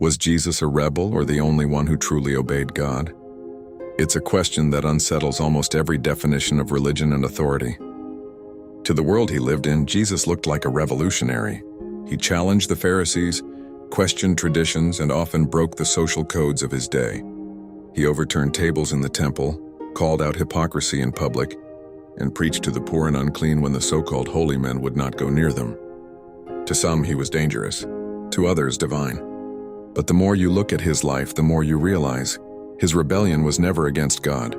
Was Jesus a rebel or the only one who truly obeyed God? It's a question that unsettles almost every definition of religion and authority. To the world he lived in, Jesus looked like a revolutionary. He challenged the Pharisees, questioned traditions, and often broke the social codes of his day. He overturned tables in the temple, called out hypocrisy in public, and preached to the poor and unclean when the so-called holy men would not go near them. To some, he was dangerous, to others, divine. But the more you look at his life, the more you realize his rebellion was never against God.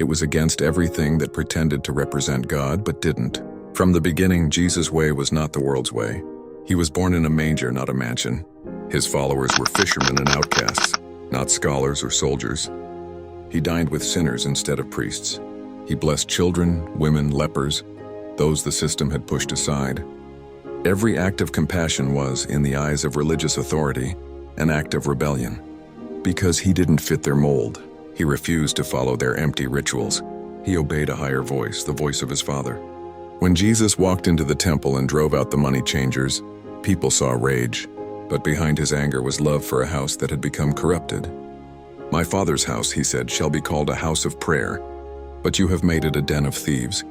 It was against everything that pretended to represent God but didn't. From the beginning, Jesus' way was not the world's way. He was born in a manger, not a mansion. His followers were fishermen and outcasts, not scholars or soldiers. He dined with sinners instead of priests. He blessed children, women, lepers, those the system had pushed aside. Every act of compassion was, in the eyes of religious authority, an act of rebellion. Because he didn't fit their mold, he refused to follow their empty rituals. He obeyed a higher voice, the voice of his Father. When Jesus walked into the temple and drove out the money changers, people saw rage, but behind his anger was love for a house that had become corrupted. "My Father's house," he said, "shall be called a house of prayer, but you have made it a den of thieves."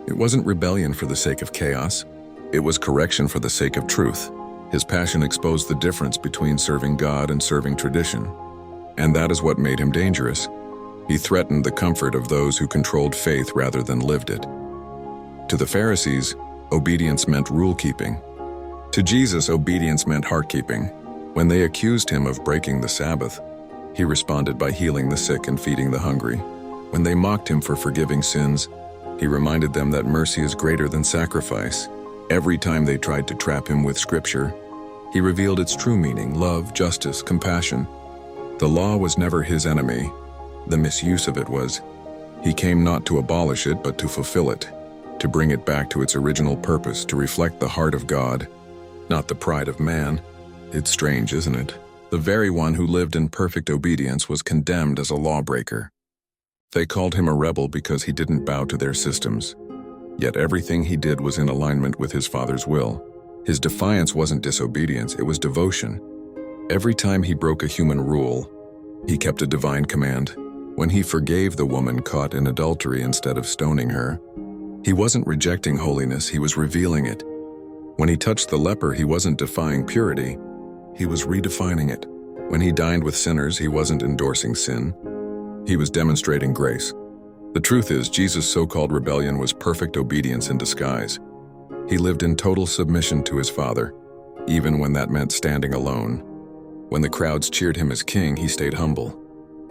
It wasn't rebellion for the sake of chaos. It was correction for the sake of truth. His passion exposed the difference between serving God and serving tradition. And that is what made him dangerous. He threatened the comfort of those who controlled faith rather than lived it. To the Pharisees, obedience meant rule-keeping. To Jesus, obedience meant heart-keeping. When they accused him of breaking the Sabbath, he responded by healing the sick and feeding the hungry. When they mocked him for forgiving sins, he reminded them that mercy is greater than sacrifice. Every time they tried to trap him with scripture, he revealed its true meaning: love, justice, compassion. The law was never his enemy. The misuse of it was. He came not to abolish it, but to fulfill it, to bring it back to its original purpose, to reflect the heart of God, not the pride of man. It's strange, isn't it? The very one who lived in perfect obedience was condemned as a lawbreaker. They called him a rebel because he didn't bow to their systems. Yet everything he did was in alignment with his Father's will. His defiance wasn't disobedience, it was devotion. Every time he broke a human rule, he kept a divine command. When he forgave the woman caught in adultery instead of stoning her, he wasn't rejecting holiness, he was revealing it. When he touched the leper, he wasn't defying purity, he was redefining it. When he dined with sinners, he wasn't endorsing sin, he was demonstrating grace. The truth is, Jesus' so-called rebellion was perfect obedience in disguise. He lived in total submission to his Father, even when that meant standing alone. When the crowds cheered him as king, he stayed humble.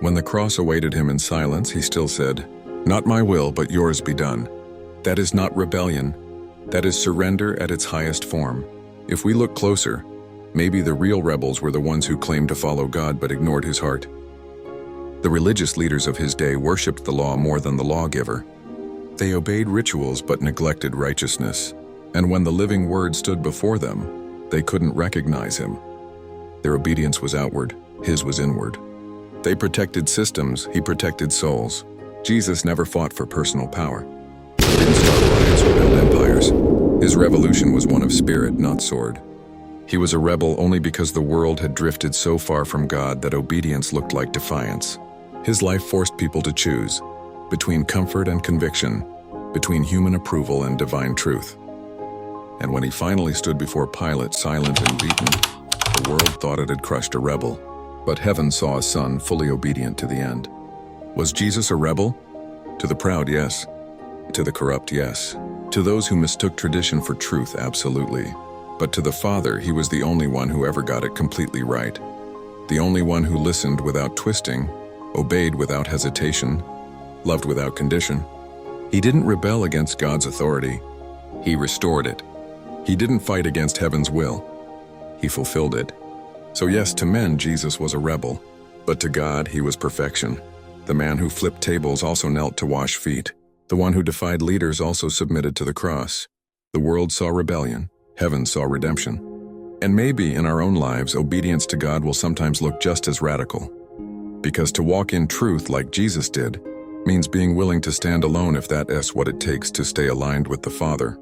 When the cross awaited him in silence, he still said, "Not my will, but yours be done." That is not rebellion. That is surrender at its highest form. If we look closer, maybe the real rebels were the ones who claimed to follow God but ignored his heart. The religious leaders of his day worshipped the law more than the lawgiver. They obeyed rituals but neglected righteousness. And when the living Word stood before them, they couldn't recognize him. Their obedience was outward, his was inward. They protected systems, he protected souls. Jesus never fought for personal power. He didn't start riots or build empires. His revolution was one of spirit, not sword. He was a rebel only because the world had drifted so far from God that obedience looked like defiance. His life forced people to choose between comfort and conviction, between human approval and divine truth. And when he finally stood before Pilate, silent and beaten, the world thought it had crushed a rebel. But heaven saw a son fully obedient to the end. Was Jesus a rebel? To the proud, yes. To the corrupt, yes. To those who mistook tradition for truth, absolutely. But to the Father, he was the only one who ever got it completely right. The only one who listened without twisting, obeyed without hesitation, loved without condition. He didn't rebel against God's authority. He restored it. He didn't fight against heaven's will. He fulfilled it. So yes, to men, Jesus was a rebel. But to God, he was perfection. The man who flipped tables also knelt to wash feet. The one who defied leaders also submitted to the cross. The world saw rebellion. Heaven saw redemption. And maybe in our own lives, obedience to God will sometimes look just as radical. Because to walk in truth like Jesus did means being willing to stand alone if that is what it takes to stay aligned with the Father.